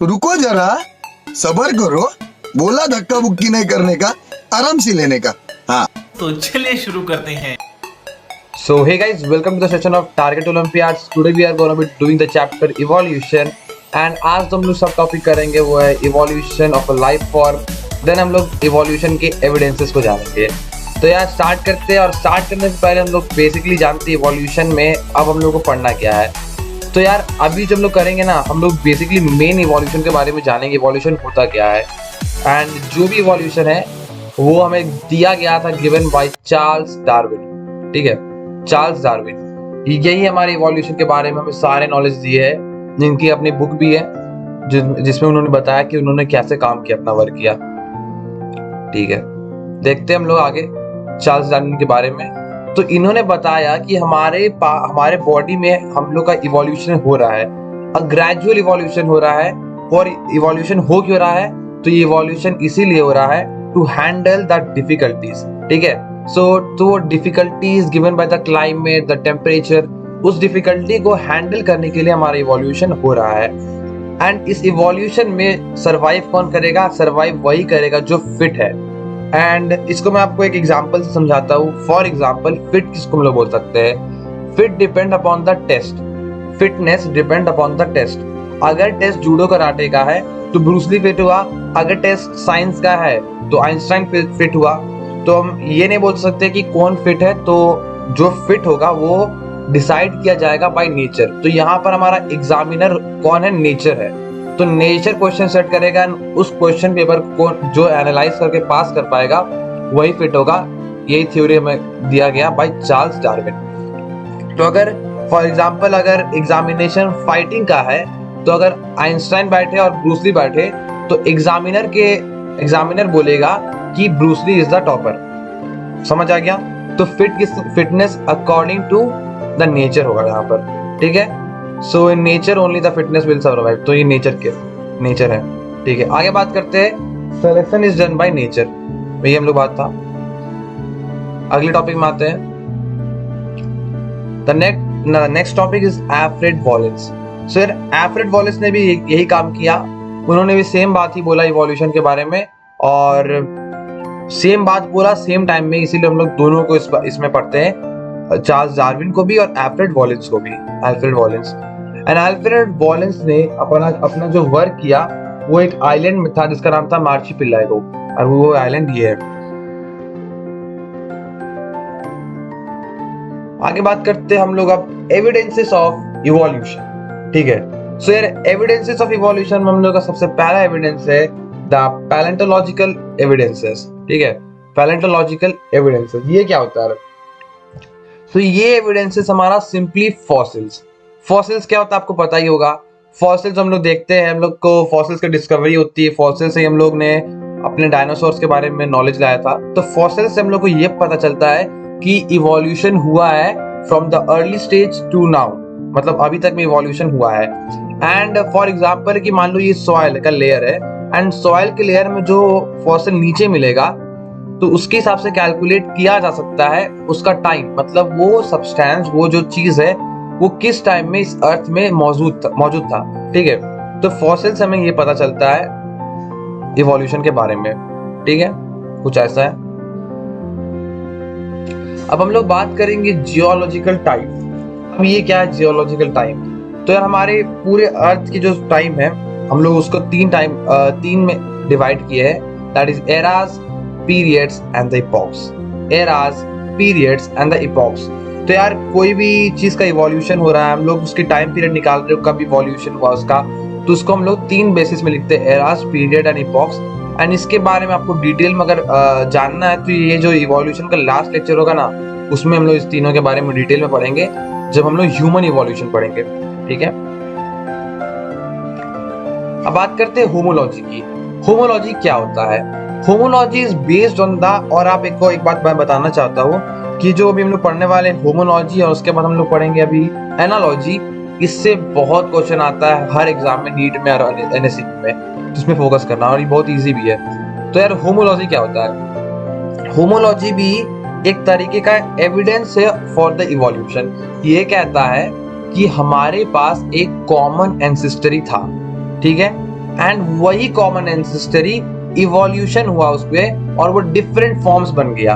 तो रुको जरा, सबर करो। बोला धक्का बुक्की नहीं करने का, आराम से लेने का। हाँ, तो चलिए शुरू करते हैं। So hey guys, welcome to the session of Target Olympiads. Today we are going to be doing the chapter Evolution and आज हम लोग सब टॉपिक करेंगे वो है Evolution of a life form. Then हम लोग Evolution के evidences को जानेंगे। तो यार स्टार्ट करते हैं और स्टार्ट करने से पहले हम लोग बेसिकली जानते हैं Evolution में अब हम लोग को पढ़ना क्या है। तो यार अभी जब हम लोग करेंगे ना, हम लोग बेसिकली मेन Evolution के बारे में जानेंगे, Evolution होता क्या है एंड जो भी Evolution है वो हमें दिया गया था गिवन बाय चार्ल्स डार्विन। ठीक है, चार्ल्स डार्विन, यही हमारे इवोल्यूशन के बारे में हमें सारे नॉलेज दिए है, जिनकी अपनी बुक भी है जिसमें उन्होंने बताया कि उन्होंने कैसे काम किया, अपना वर्क किया। ठीक है, देखते हैं हम लोग आगे चार्ल्स डार्विन के बारे में। तो इन्होंने बताया कि हमारे बॉडी में हम लोग का इवोल्यूशन हो रहा है, ग्रेजुअल इवोल्यूशन हो रहा है। और इवोल्यूशन हो क्यों रहा है? तो ये इवोल्यूशन इसीलिए हो रहा है टू हैंडल द डिफिकल्टीज। ठीक है, तो difficulties given by the climate, the temperature, उस डिफिकल्टी को हैंडल करने के लिए हमारा इवोल्यूशन हो रहा है। एंड इस इवोल्यूशन में सरवाइव कौन करेगा? सरवाइव वही करेगा जो फिट है। एंड इसको मैं आपको एक एग्जांपल से समझाता हूँ। फॉर एग्जांपल, फिट किसको हम लोग बोल सकते हैं? Fit depend upon the test, fitness depend upon the test. अगर टेस्ट जूडो कराटे का है तो ब्रूस ली फिट हुआ, अगर टेस्ट साइंस का है तो आइंस्टाइन फिट हुआ। तो हम ये नहीं बोल सकते कि कौन फिट है, तो जो फिट होगा वो डिसाइड किया जाएगा बाय नेचर। तो यहाँ पर हमारा एग्जामिनर कौन है? नेचर है। तो नेचर क्वेश्चन सेट करेगा, उस क्वेश्चन पेपर को जो एनालाइज करके पास कर पाएगा वही फिट होगा। यही थ्योरी हमें दिया गया बाय चार्ल्स डार्विन। तो अगर फॉर एग्जाम्पल अगर एग्जामिनेशन फाइटिंग का है, तो अगर आइंस्टाइन बैठे और ब्रूस ली बैठे तो एग्जामिनर बोलेगा कि Bruce Lee is the topper. समझ आ गया? तो fitness according to the nature होगा यहाँ पर। ठीक है, so in nature only the fitness will survive. तो ये नेचर है। ठीक है, आगे बात करते हैं। Selection is done by nature, वही हम लोग बात था। अगले टॉपिक में आते हैं। The next topic is Alfred Wallace. So यार एल्फ्रेड वॉलेंस ने भी यही काम किया। उन्होंने भी सेम बात ही बोला इवोल्यूशन के बारे में, और सेम बात बोला सेम टाइम में, इसीलिए हम लोग दोनों को इसमें पढ़ते हैं, चार्ल्स डार्विन को भी और एल्फ्रेड वॉलेंस को भी। एल्फ्रेड वॉलेंस ने अपना जो वर्क किया वो एक आइलैंड में था जिसका नाम था मार्शिपिलागो, और वो आइलैंड ये है। आगे बात करते हैं हम लोग अब एविडेंसेस ऑफ इवोल्यूशन। ठीक है, सो यार एविडेंसेस ऑफ इवोल्यूशन में हम लोग का सबसे पहला एविडेंस है द पैलेंटोलॉजिकल एविडेंसेस। ठीक है, पैलेंटोलॉजिकल एविडेंसेस ये क्या होता है? तो ये एविडेंसेस हमारा सिंपली फॉसिल्स क्या होता है आपको पता ही होगा। फॉसिल्स हम लोग देखते हैं, हम लोग को फॉसिल्स की डिस्कवरी होती है। फॉसिल्स से हम लोग ने अपने डायनासोर्स के बारे में नॉलेज लाया था। तो फॉसिल्स से हम लोग को ये पता चलता है कि इवोल्यूशन हुआ है from the early stage to now, मतलब अभी तक में इवोल्यूशन हुआ है। एंड फॉर एग्जांपल कि मान लो ये सॉइल का लेयर है, एंड सॉइल के लेयर में जो फॉसिल नीचे मिलेगा तो उसके हिसाब से कैलकुलेट किया जा सकता है उसका टाइम, मतलब वो सब्सटेंस, वो जो चीज है वो किस टाइम में इस अर्थ में मौजूद था। ठीक है, तो फॉसिल से हमें ये पता चलता है इवोल्यूशन के बारे में। ठीक है, कुछ ऐसा है। अब हम लोग बात करेंगे जियोलॉजिकल टाइम। अब ये क्या है जियोलॉजिकल टाइम? तो यार हमारे पूरे अर्थ की जो टाइम है हम लोग उसको तीन में डिवाइड किए हैं, that is eras, periods and the epochs. Eras, periods and the epochs. तो यार कोई भी चीज का इवोल्यूशन हो रहा है, हम लोग उसकी टाइम पीरियड निकाल रहे हो कब इवोल्यूशन हुआ उसका, तो उसको हम लोग तीन बेसिस में लिखते हैं, eras, period and epochs. And इसके बारे में आपको डिटेल में अगर जानना है तो ये जो इवोल्यूशन का लास्ट लेक्चर होगा ना, उसमें हम लोग इस तीनों के बारे में डिटेल में पढ़ेंगे जब हम लोग ह्यूमन इवोल्यूशन पढ़ेंगे। ठीक है, अब बात करते हैं होमोलॉजी की। होमोलॉजी क्या होता है? Homology is based on the, और आप एक बात मैं बताना चाहता हूँ कि जो अभी हम लोग पढ़ने वाले हैं होमोलॉजी, और उसके बाद हम लोग पढ़ेंगे अभी एनालॉजी। इससे बहुत क्वेश्चन आता है हर एग्जाम में, नीट में और एनएससीपी में, जिसमें फोकस करना, और ये बहुत इजी भी है। तो यार होमोलॉजी क्या होता है? होमोलॉजी भी एक तरीके का एविडेंस है फॉर द इवोल्यूशन। ये कहता है कि हमारे पास एक कॉमन एंसेस्टरी था। ठीक है, एंड वही कॉमन एंसेस्टरी इवोल्यूशन हुआ उसपे और वो डिफरेंट फॉर्म्स बन गया।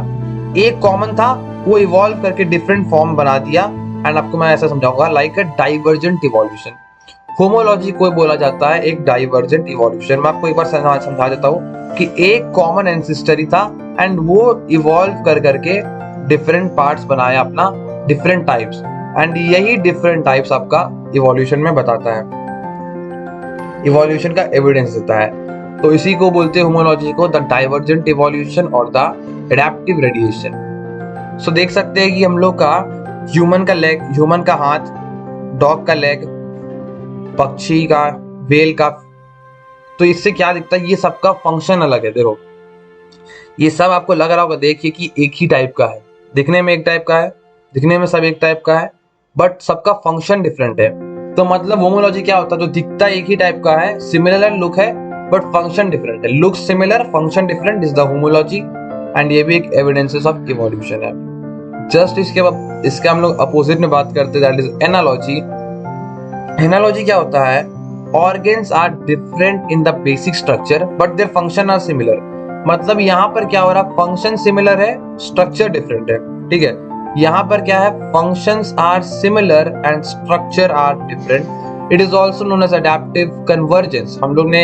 एक कॉमन था, वो इवॉल्व करके डिफरेंट फॉर्म बना दिया। एंड आपको मैं ऐसा समझाऊंगा, लाइक अ डाइवर्जेंट इवोल्यूशन। होमोलॉजी को बोला जाता है एक डाइवर्जेंट इवोल्यूशन। मैं आपको एक बार समझा देता हूँ कि एक कॉमन एंसेस्टरी था एंड वो इवॉल्व कर करके डिफरेंट पार्ट्स बनाया अपना, डिफरेंट टाइप्स, एंड यही डिफरेंट टाइप्स आपका इवोल्यूशन में बताता है, इवोल्यूशन का एविडेंस देता है। तो इसी को बोलते हैं होमोलॉजी को द डाइवर्जेंट इवोल्यूशन और द एडेप्टिव रेडिएशन। सो देख सकते हैं कि हम लोग का ह्यूमन का लेग, ह्यूमन का हाथ, डॉग का लेग, पक्षी का, व्हेल का, तो इससे क्या दिखता है, ये सबका फंक्शन अलग है। देखो ये सब आपको लग रहा होगा देखिए कि एक ही टाइप का है, दिखने में एक टाइप का है, दिखने में सब एक टाइप का है, बट सबका फंक्शन डिफरेंट है। तो मतलब होमोलॉजी क्या होता है, जो दिखता एक ही टाइप का है, सिमिलर लुक है बट फंक्शन डिफरेंट है। Look similar, function different is the homology. And ये भी एक एविडेंसेस ऑफ इवोल्यूशन है। जस्ट इसके हम लोग अपोजिट में बात करते हैं, दैट इज एनालॉजी। एनालॉजी क्या होता है, organs are different in the basic structure but their function are similar. मतलब यहाँ पर क्या हो रहा है, फंक्शन सिमिलर है, स्ट्रक्चर डिफरेंट है। ठीक है, यहाँ पर क्या है, functions are similar and structure are different. It is also known as adaptive convergence. हम लोग ने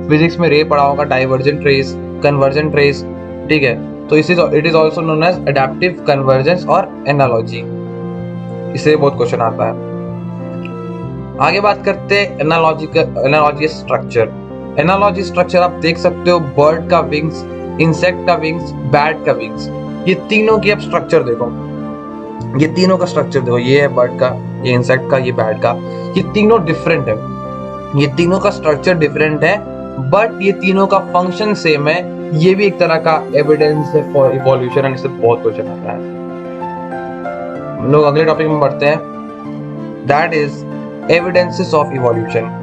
फिजिक्स में रे पढ़ा होगा, डाइवर्जेंट रेस, कन्वर्जेंट रेस। ठीक है, तो it is also known as adaptive convergence और एनालॉजी। इससे बहुत क्वेश्चन आता है। आगे बात करते हैं एनालॉजी स्ट्रक्चर। एनालॉजी स्ट्रक्चर आप देख सकते हो, बर्ड का विंग्स, इंसेक्ट का विंग्स, बैट का विंग्स, ये तीनों की आप स्ट्रक्चर देखो, ये तीनों का स्ट्रक्चर देखो, ये है बर्ड का, ये इंसेक्ट का, ये बैट का, ये तीनों डिफरेंट है, ये तीनों का स्ट्रक्चर डिफरेंट है बट ये तीनों का फंक्शन सेम है। ये भी एक तरह का एविडेंस है फॉर इवोल्यूशन एंड इससे बहुत क्वेश्चन आता है। हम लोग अगले टॉपिक में बढ़ते हैं, that is evidences of evolution.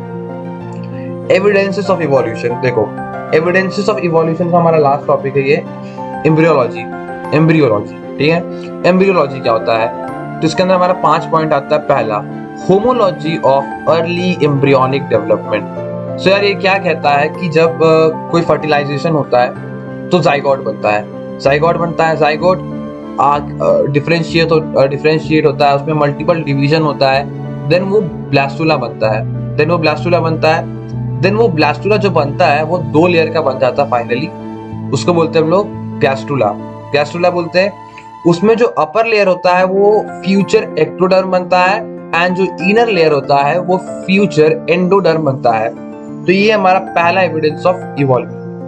Evidences of evolution, देखो एविडेंसेस ऑफ इवोल्यूशन का हमारा लास्ट टॉपिक है ये एम्ब्रियोलॉजी। एम्ब्रियोलॉजी, ठीक है, एम्ब्रियोलॉजी क्या होता है, तो इसके अंदर हमारा 5 पॉइंट आता है। पहला, homology of early embryonic development. So यार ये क्या कहता है कि जब कोई फर्टिलाइजेशन होता है तो जाइगोट बनता है, जाइगोट बनता है, जाइगोट डिफरेंशिएट होता है, उसमें मल्टीपल डिवीजन होता है, देन वो ब्लास्टुला बनता है, देन वो ब्लास्टुला बनता है, देन वो ब्लास्टुला जो बनता है वो 2 लेयर का बन जाता है फाइनली, उसको बोलते हैं हम लोग गैस्ट्रुला, गैस्ट्रुला बोलते हैं। उसमें जो अपर लेयर होता है वो फ्यूचर एक्टोडर्म बनता है एंड जो इनर लेयर होता है वो फ्यूचर एंडोडर्म बनता है। तो ये हमारा पहला एविडेंस ऑफ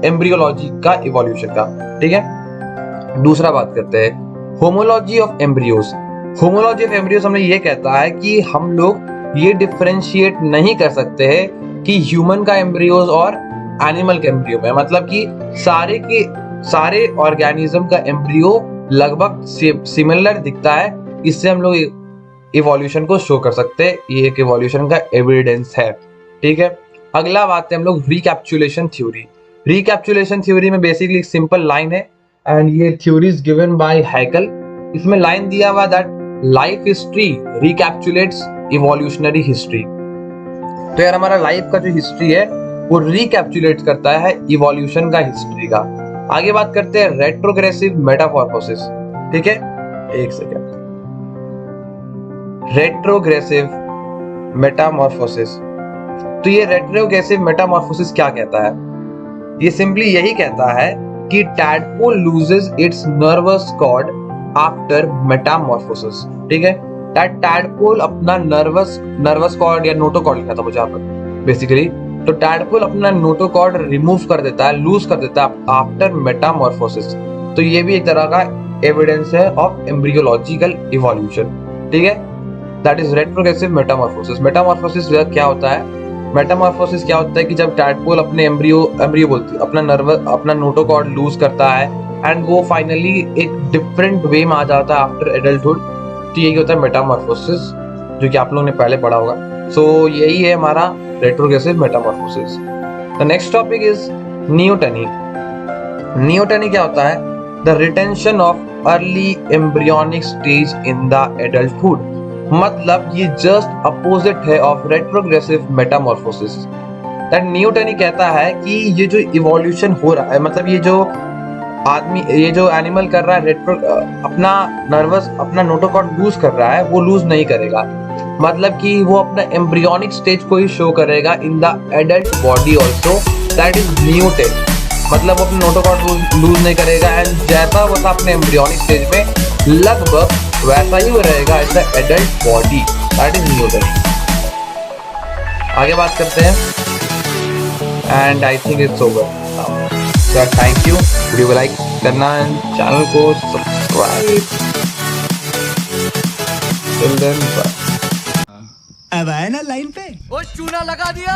एम्ब्रियोलॉजी का इवोल्यूशन का। ठीक है, दूसरा बात करते हैं homology of embryos. Homology of embryos हमने ये कहता है कि हम लोग ये डिफरेंशिएट नहीं कर सकते हैं कि ह्यूमन का एम्ब्रियोज और एनिमल का एम्ब्रियो में, मतलब कि सारे ऑर्गेनिज्म का एम्ब्रियो लगभग सिमिलर दिखता है। इससे हम लोग इवोल्यूशन को शो कर सकते हैं, ये एक इवोल्यूशन का एविडेंस है। ठीक है, अगला बात है हम लोग रिकैप्सुलेशन थ्योरी। रिकैप्सुलेशन थ्योरी में बेसिकली एक सिंपल लाइन है एंड ये theory is given by Haeckel. इसमें लाइन दिया हुआ that life history recapitulates evolutionary history. तो यार हमारा लाइफ का जो हिस्ट्री है वो रिकैप्सुलेट करता है इवोल्यूशन का हिस्ट्री का। आगे बात करते हैं रेट्रोग्रेसिव मेटामॉर्फोसिस। ठीक है, एक सेकेंड, रेट्रोग्रेसिव मेटामॉर्फोसिस। तो ये रेट्रोग्रेसिव मेटामॉर्फोसिस क्या कहता है, ये सिंपली यही कहता है कि tadpole loses its nervous cord after metamorphosis. ठीक है, टैडपोल अपना नर्वस कॉर्ड या नोटोकॉर्ड लिखा था मुझे यहाँ पर बेसिकली, तो टैडपोल अपना नोटोकॉर्ड रिमूव कर देता है, लूज कर देता है आफ्टर मेटामॉर्फोसिस। तो ये भी एक तरह का एविडेंस है ऑफ एम्ब्रियोलॉजिकल इवोल्यूशन। ठीक है, that is retrogressive Metamorphosis. Metamorphosis क्या होता है, मेटामॉर्फोसिस क्या होता है कि जब टैडपोल अपने एम्ब्रियो बोलती अपना नोटोकॉर्ड लूज करता है एंड वो फाइनली एक डिफरेंट वे में आ जाता है आफ्टर एडल्टहुड। तो यही होता है मेटामॉर्फोसिस, जो कि आप लोगों ने पहले पढ़ा होगा। सो यही है हमारा retrogressive metamorphosis. The next topic is neoteny. Neoteny क्या होता है, the retention of early embryonic stage in the adulthood. मतलब ये जस्ट अपोजिट है ऑफ रेट्रोग्रेसिव मेटामॉर्फोसिस। दैट न्यूटन ही कहता है कि ये जो इवोल्यूशन हो रहा है, मतलब ये जो आदमी, ये जो एनिमल कर रहा है अपना नर्वस, अपना नोटोकॉर्ड लूज कर रहा है, वो लूज नहीं करेगा। मतलब कि वो अपना एम्ब्रियोनिक स्टेज को ही शो करेगा इन the adult body also, that is muted. मतलब वो अपना नोटोकॉर्ड लूज नहीं करेगा एंड जैसा वो था अपने एम्ब्रियोनिक स्टेज में, लगभग वैसा ही वो रहेगा in the adult body, that is muted. आगे बात करते हैं and I think it's over. Thank you, video को लाइक करना एंड चैनल को सब्सक्राइब। Till then bye. अब आए ना लाइन पे, वो चूना लगा दिया।